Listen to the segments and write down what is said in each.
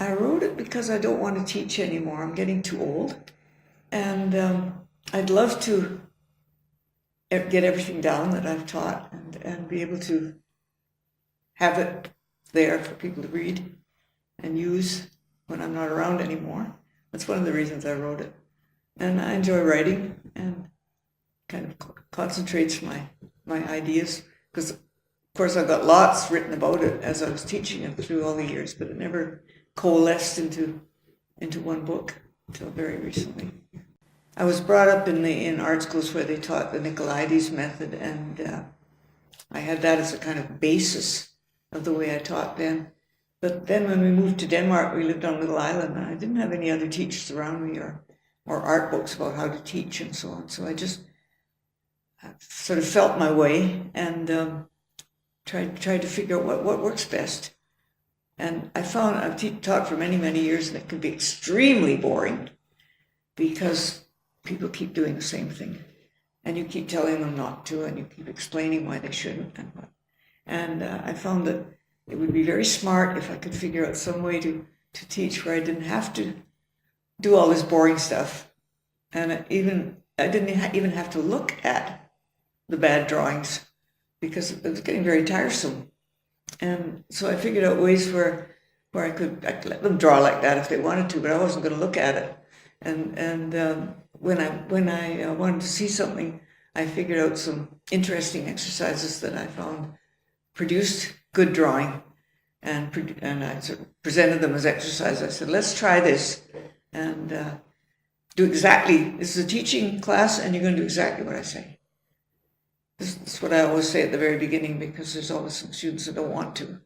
I wrote it because I don't want to teach anymore. I'm getting too old. And I'd love to get everything down that I've taught and be able to have it there for people to read and use when I'm not around anymore. That's one of the reasons I wrote it. And I enjoy writing and kind of concentrates my ideas, because of course I've got lots written about it as I was teaching it through all the years, but it never coalesced into one book until very recently. I was brought up in art schools where they taught the Nicolaides method, and I had that as a kind of basis of the way I taught then. But then when we moved to Denmark, we lived on a little island, and I didn't have any other teachers around me or art books about how to teach and so on. So I just sort of felt my way and tried to figure out what works best. And I found I've taught for many, many years, and it can be extremely boring because people keep doing the same thing, and you keep telling them not to, and you keep explaining why they shouldn't and what. And I found that it would be very smart if I could figure out some way to teach where I didn't have to do all this boring stuff, and I didn't even have to look at the bad drawings because it was getting very tiresome. And so I figured out ways where I could let them draw like that if they wanted to, but I wasn't going to look at it. And when I wanted to see something, I figured out some interesting exercises that I found produced good drawing, and I sort of presented them as exercises. I said, let's try this and do exactly, this is a teaching class and you're going to do exactly what I say. This is what I always say at the very beginning, because there's always some students that don't want to.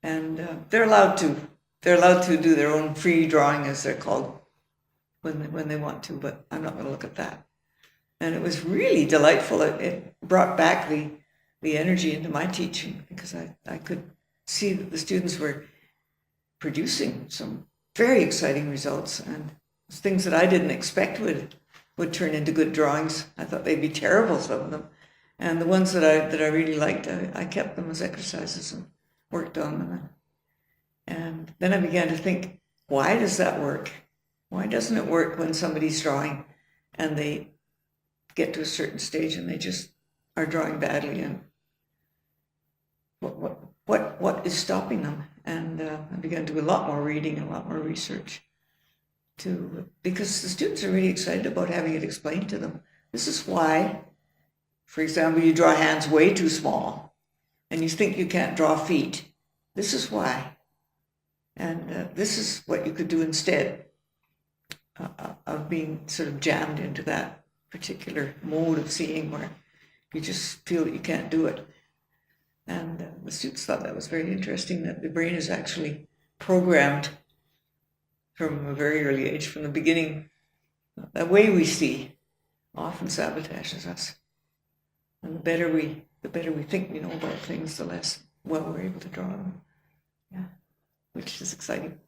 And they're allowed to. They're allowed to do their own free drawing, as they're called, when they want to, but I'm not going to look at that. And it was really delightful. It brought back the energy into my teaching, because I could see that the students were producing some very exciting results, and things that I didn't expect would turn into good drawings. I thought they'd be terrible, some of them. And the ones that I really liked, I kept them as exercises and worked on them. And then I began to think, why does that work? Why doesn't it work when somebody's drawing and they get to a certain stage and they just are drawing badly? And what is stopping them? And I began to do a lot more reading and a lot more research because the students are really excited about having it explained to them. This is why, for example, you draw hands way too small and you think you can't draw feet. This is why. And this is what you could do instead of being sort of jammed into that particular mode of seeing where you just feel that you can't do it. And the students thought that was very interesting, that the brain is actually programmed from a very early age, from the beginning. The way we see often sabotages us. And the better we think we know about things, the less well we're able to draw them. Yeah, which is exciting.